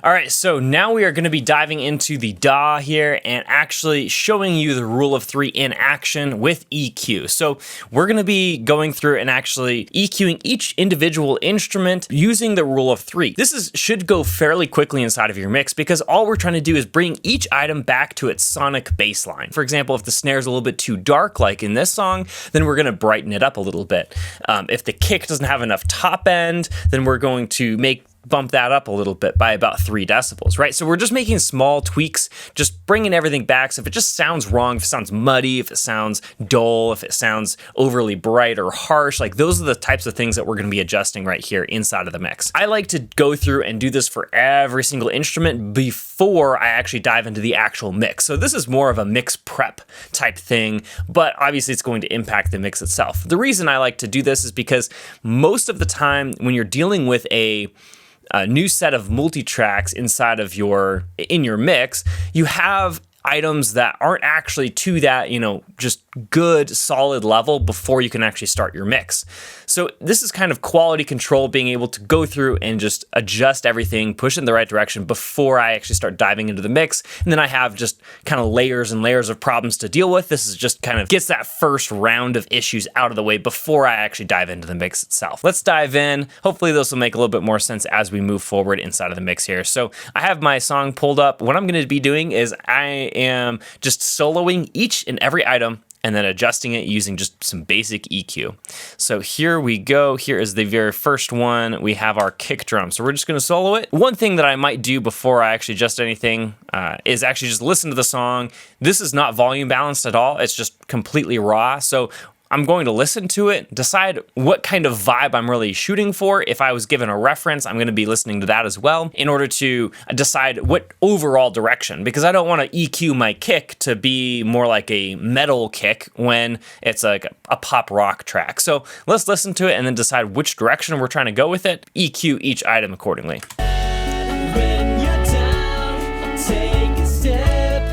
All right, so now we are going to be diving into the DAW here and actually showing you the rule of three in action with EQ. So we're going to be going through and actually EQing each individual instrument using the rule of three. This should go fairly quickly inside of your mix because all we're trying to do is bring each item back to its sonic baseline. For example, if the snare is a little bit too dark, like in this song, then we're going to brighten it up a little bit. If the kick doesn't have enough top end, then we're going to bump that up a little bit by about 3 decibels, right? So we're just making small tweaks, just bringing everything back. So if it just sounds wrong, if it sounds muddy, if it sounds dull, if it sounds overly bright or harsh, like those are the types of things that we're going to be adjusting right here inside of the mix. I like to go through and do this for every single instrument before I actually dive into the actual mix. So this is more of a mix prep type thing, but obviously it's going to impact the mix itself. The reason I like to do this is because most of the time when you're dealing with a new set of multi-tracks inside of your mix, you have items that aren't actually to that, just good, solid level before you can actually start your mix. So this is kind of quality control, being able to go through and just adjust everything, push it in the right direction before I actually start diving into the mix. And then I have just kind of layers and layers of problems to deal with. This is just kind of gets that first round of issues out of the way before I actually dive into the mix itself. Let's dive in. Hopefully this will make a little bit more sense as we move forward inside of the mix here. So I have my song pulled up. What I'm going to be doing is I am just soloing each and every item and then adjusting it using just some basic EQ. So here we go. Here is the very first one. We have our kick drum. So we're just going to solo it. One thing that I might do before I actually adjust anything is actually just listen to the song. This is not volume balanced at all. It's just completely raw. So I'm going to listen to it, decide what kind of vibe I'm really shooting for. If I was given a reference, I'm going to be listening to that as well in order to decide what overall direction, because I don't want to EQ my kick to be more like a metal kick when it's like a pop rock track. So let's listen to it and then decide which direction we're trying to go with it, EQ each item accordingly. When you're down, take a step.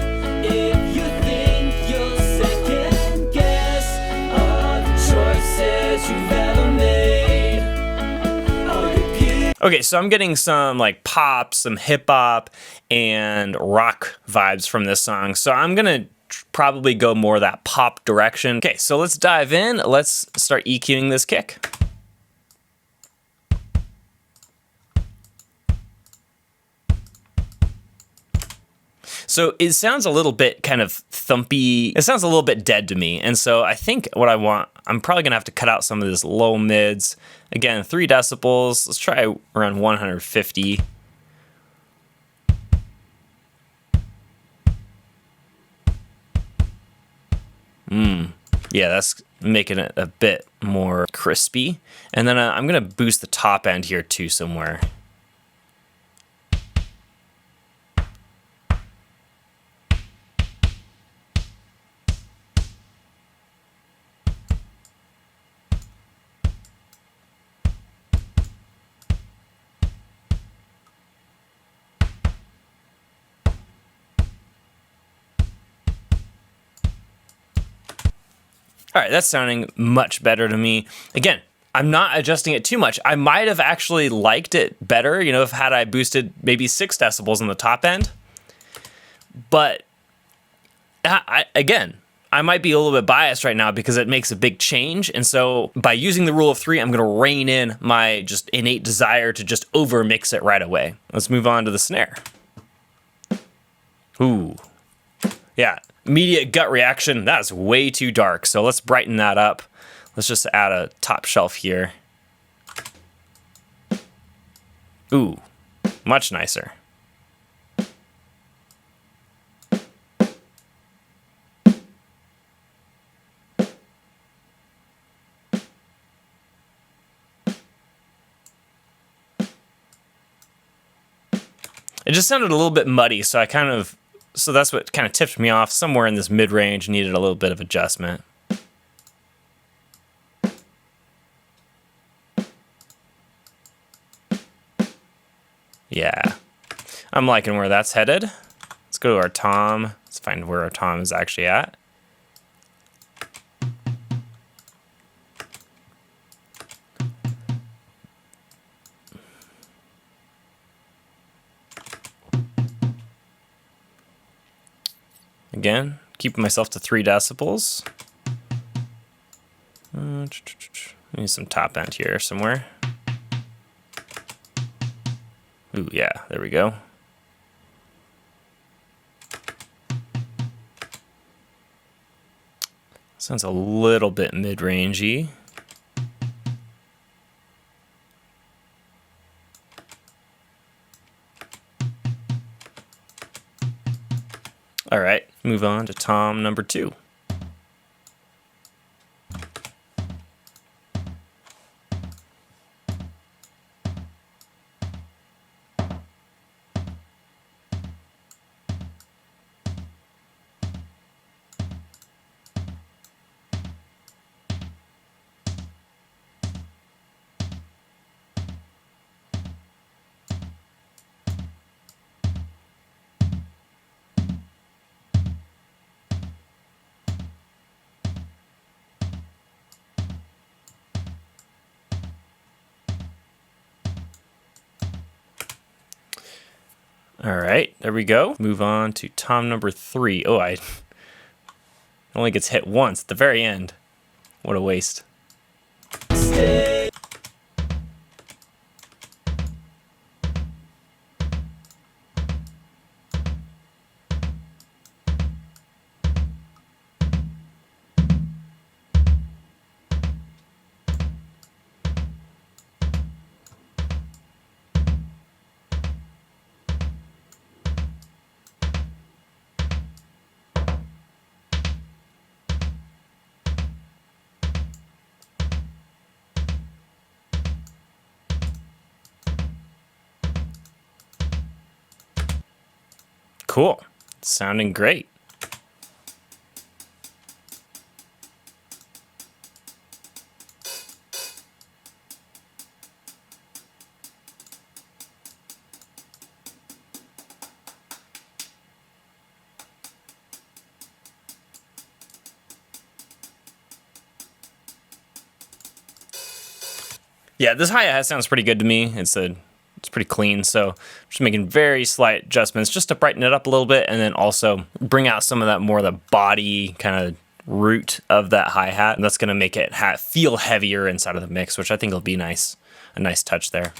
If you think you'll second guess all the choices you've ever made, all your beauty. Okay, so I'm getting some like pop, some hip hop, and rock vibes from this song. So I'm gonna probably go more that pop direction. Okay, so let's dive in. Let's start EQing this kick. So it sounds a little bit kind of thumpy. It sounds a little bit dead to me. And so I think what I want, I'm probably gonna have to cut out some of this low mids. Again, 3 decibels. Let's try around 150. Yeah, that's making it a bit more crispy. And then I'm gonna boost the top end here too somewhere. All right, that's sounding much better to me. Again, I'm not adjusting it too much. I might have actually liked it better, if had I boosted maybe 6 decibels on the top end. But I might be a little bit biased right now because it makes a big change. And so by using the rule of three, I'm going to rein in my just innate desire to just over mix it right away. Let's move on to the snare. Ooh. Yeah. Immediate gut reaction, that's way too dark. So let's brighten that up. Let's just add a top shelf here. Ooh, much nicer. It just sounded a little bit muddy, so so that's what kind of tipped me off. Somewhere in this mid-range, needed a little bit of adjustment. Yeah, I'm liking where that's headed. Let's go to our tom. Let's find where our tom is actually at. Again, keeping myself to 3 decibels. Need some top end here somewhere. Ooh, yeah, there we go. Sounds a little bit mid-rangey. All right, move on to tom number 2. All right, there we go. Move on to tom number 3. Oh, it only gets hit once at the very end. What a waste. Stay. Cool. Sounding great. Yeah, this hi-hat sounds pretty good to me. It's pretty clean, so I'm just making very slight adjustments just to brighten it up a little bit, and then also bring out some of that more of the body kind of root of that hi-hat, and that's going to make it feel heavier inside of the mix, which I think will be nice, a nice touch there.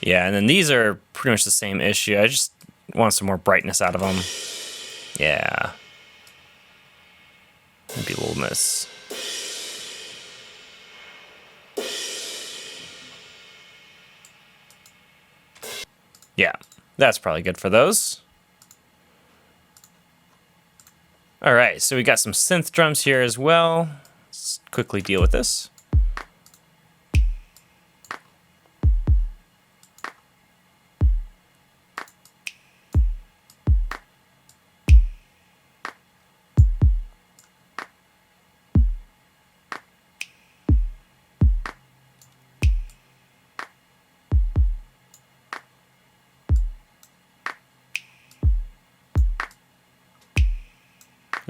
Yeah, and then these are pretty much the same issue. I just want some more brightness out of them. Yeah. Maybe a little miss. Yeah, that's probably good for those. All right, so we got some synth drums here as well. Let's quickly deal with this.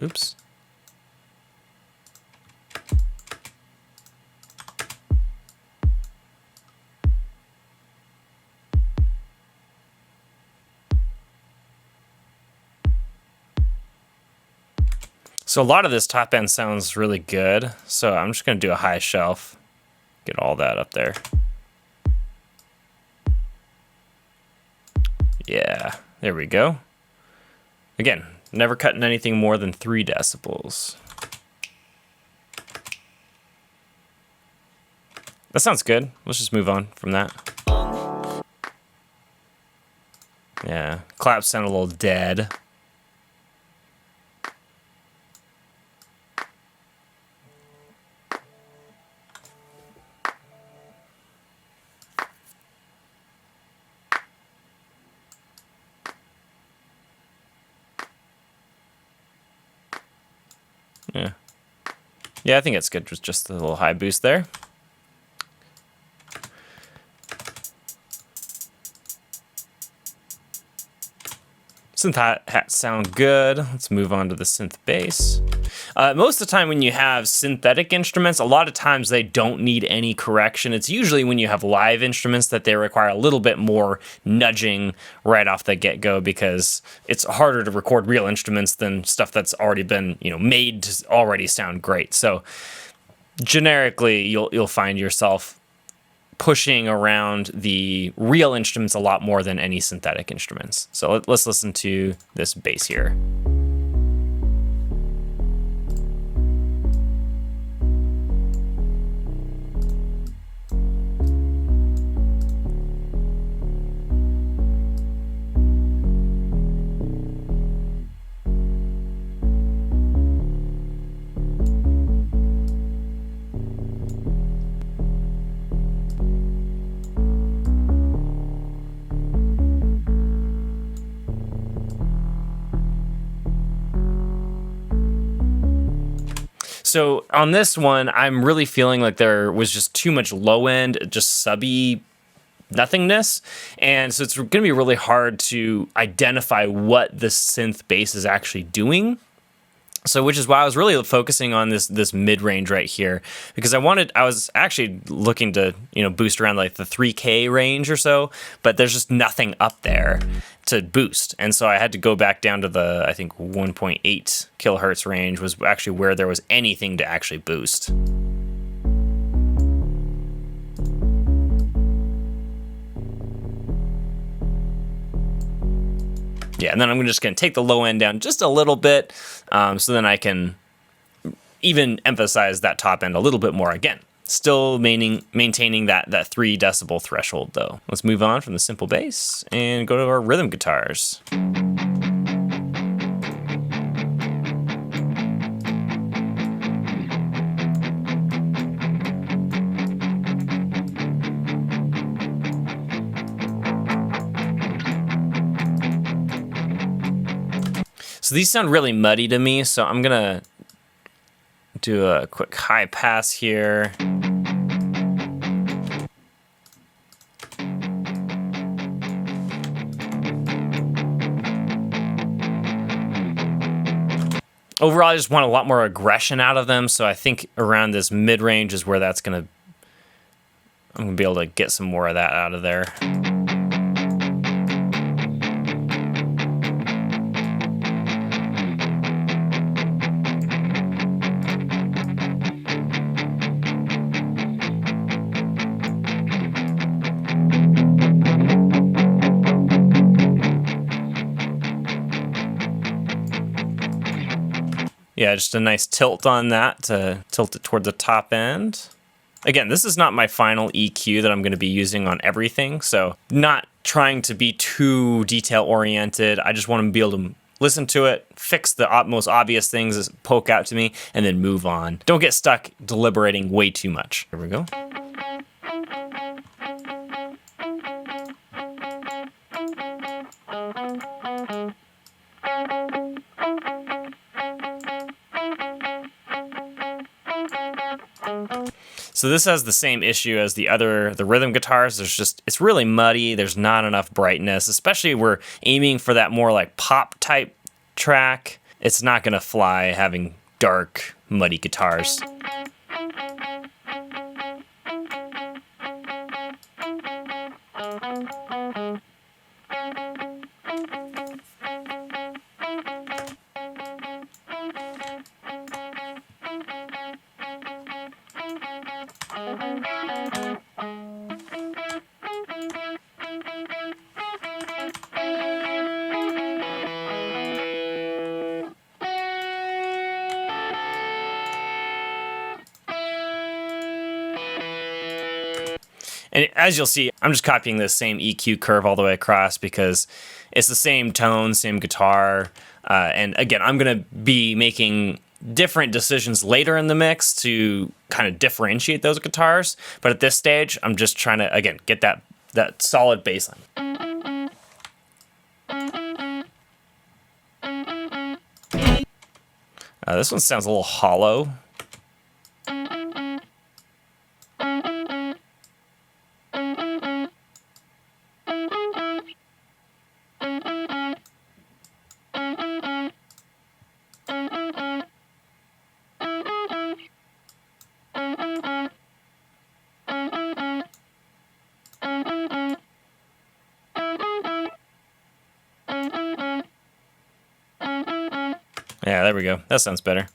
Oops. So a lot of this top end sounds really good. So I'm just going to do a high shelf. Get all that up there. Yeah, there we go. Again, never cutting anything more than 3 decibels. That sounds good. Let's just move on from that. Yeah, claps sound a little dead. Yeah. Yeah, I think it's good with just a little high boost there. Synth hats sound good. Let's move on to the synth bass. Most of the time when you have synthetic instruments, a lot of times they don't need any correction. It's usually when you have live instruments that they require a little bit more nudging right off the get-go, because it's harder to record real instruments than stuff that's already been, made to already sound great. So generically, you'll find yourself pushing around the real instruments a lot more than any synthetic instruments. So let's listen to this bass here. So on this one, I'm really feeling like there was just too much low end, just subby nothingness. And so it's going to be really hard to identify what the synth bass is actually doing. So which is why I was really focusing on this mid-range right here, because I was actually looking to, boost around like the 3K range or so, but there's just nothing up there to boost. And so I had to go back down to the, I think 1.8 kilohertz range was actually where there was anything to actually boost. Yeah, and then I'm just going to take the low end down just a little bit, so then I can even emphasize that top end a little bit more again. Still maintaining that 3 decibel threshold, though. Let's move on from the simple bass and go to our rhythm guitars. So these sound really muddy to me, so I'm gonna do a quick high pass here. Overall, I just want a lot more aggression out of them, so I think around this mid-range is where I'm gonna be able to get some more of that out of there. Yeah, just a nice tilt on that to tilt it toward the top end. Again, this is not my final EQ that I'm going to be using on everything, so not trying to be too detail-oriented. I just want to be able to listen to it, fix the most obvious things that poke out to me, and then move on. Don't get stuck deliberating way too much. Here we go. So this has the same issue as the rhythm guitars. It's really muddy. There's not enough brightness, especially if we're aiming for that more like pop type track. It's not gonna fly having dark, muddy guitars. And as you'll see, I'm just copying this same EQ curve all the way across because it's the same tone, same guitar. And again, I'm going to be making different decisions later in the mix to kind of differentiate those guitars. But at this stage, I'm just trying to, again, get that solid bass line. This one sounds a little hollow. Yeah, there we go. That sounds better.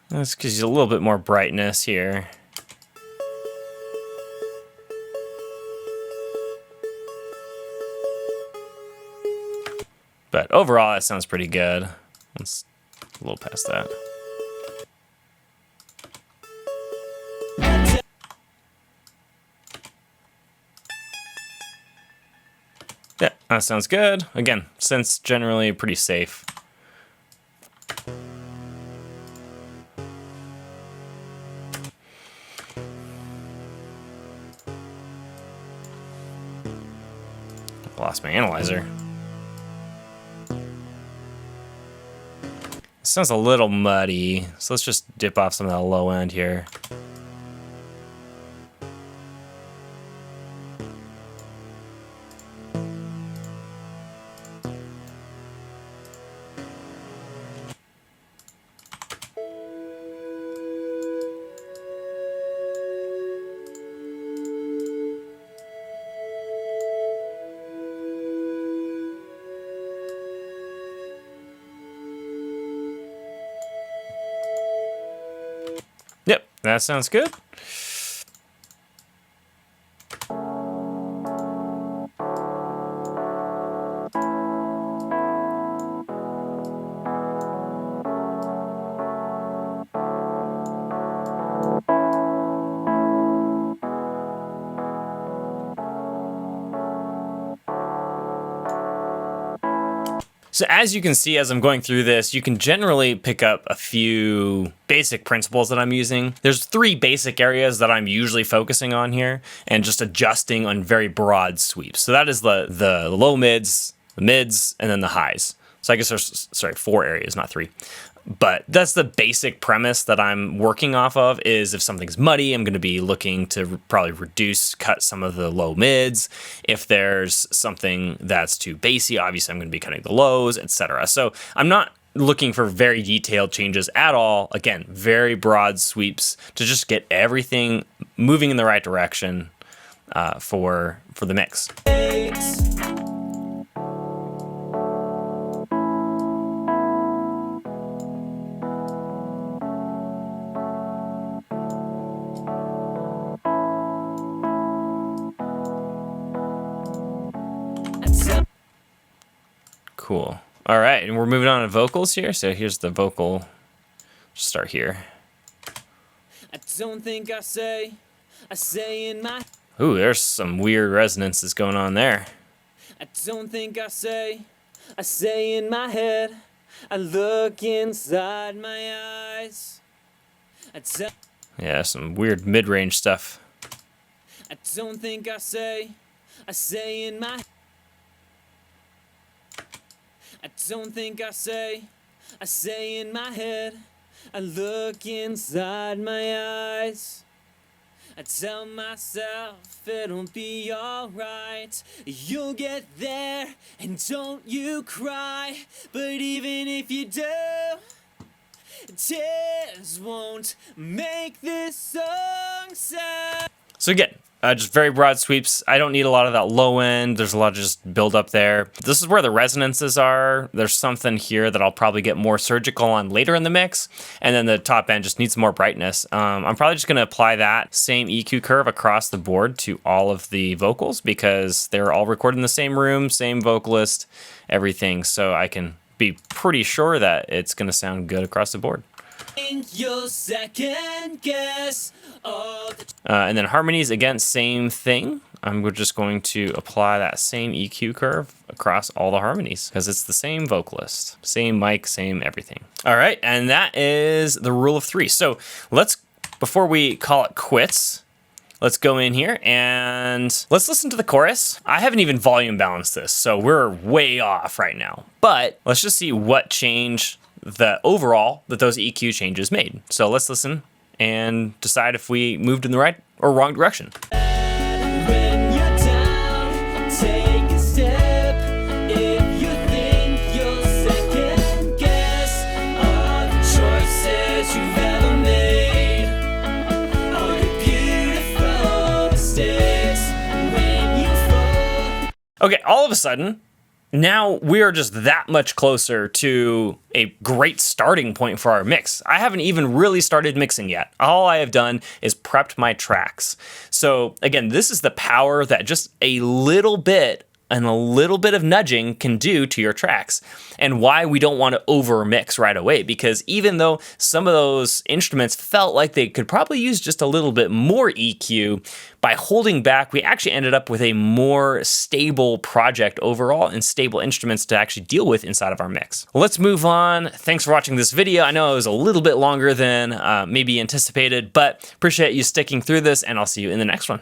That's because a little bit more brightness here. But overall, that sounds pretty good. Let's a little past that. Yeah, that sounds good. Again, synths generally pretty safe. Lost my analyzer. Sounds a little muddy, so let's just dip off some of that low end here. Yep, that sounds good. So as you can see, as I'm going through this, you can generally pick up a few basic principles that I'm using. There's 3 basic areas that I'm usually focusing on here and just adjusting on very broad sweeps. So that is the low mids, the mids, and then the highs. So I guess there's, 4 areas, not 3. But that's the basic premise that I'm working off of, is if something's muddy, I'm going to be looking to probably cut some of the low mids. If there's something that's too bassy, obviously I'm going to be cutting the lows, etc. So I'm not looking for very detailed changes at all. Again, very broad sweeps to just get everything moving in the right direction for the mix. Cool. All right, and we're moving on to vocals here. So here's the vocal. Start here. I don't think I say in my. Ooh, there's some weird resonances going on there. I don't think I say in my head. I look inside my eyes. Yeah, some weird mid-range stuff. I don't think I say in my. I don't think I say in my head. I look inside my eyes. I tell myself it'll be alright. You'll get there and don't you cry. But even if you do, tears won't make this song sad. So again, just very broad sweeps. I don't need a lot of that low end. There's a lot of just build up there. This is where the resonances are. There's something here that I'll probably get more surgical on later in the mix. And then the top end just needs more brightness. I'm probably just going to apply that same EQ curve across the board to all of the vocals because they're all recorded in the same room, same vocalist, everything. So I can be pretty sure that it's going to sound good across the board. You'll second guess all the and then harmonies, again, same thing. I'm just going to apply that same EQ curve across all the harmonies because it's the same vocalist, same mic, same everything. All right, and that is the rule of 3. So before we call it quits, let's go in here and let's listen to the chorus. I haven't even volume balanced this, so we're way off right now. But let's just see what change the overall that those EQ changes made. So let's listen and decide if we moved in the right or wrong direction. When you're down, take a step. If you think you'll second guess all the choices you've ever made, all your beautiful Okay, all of a sudden, now we are just that much closer to a great starting point for our mix. I haven't even really started mixing yet. All I have done is prepped my tracks. So again, this is the power that just a little bit and a little bit of nudging can do to your tracks, and why we don't want to over mix right away, because even though some of those instruments felt like they could probably use just a little bit more EQ, by holding back, we actually ended up with a more stable project overall and stable instruments to actually deal with inside of our mix. Well, let's move on. Thanks for watching this video. I know it was a little bit longer than maybe anticipated, but appreciate you sticking through this, and I'll see you in the next one.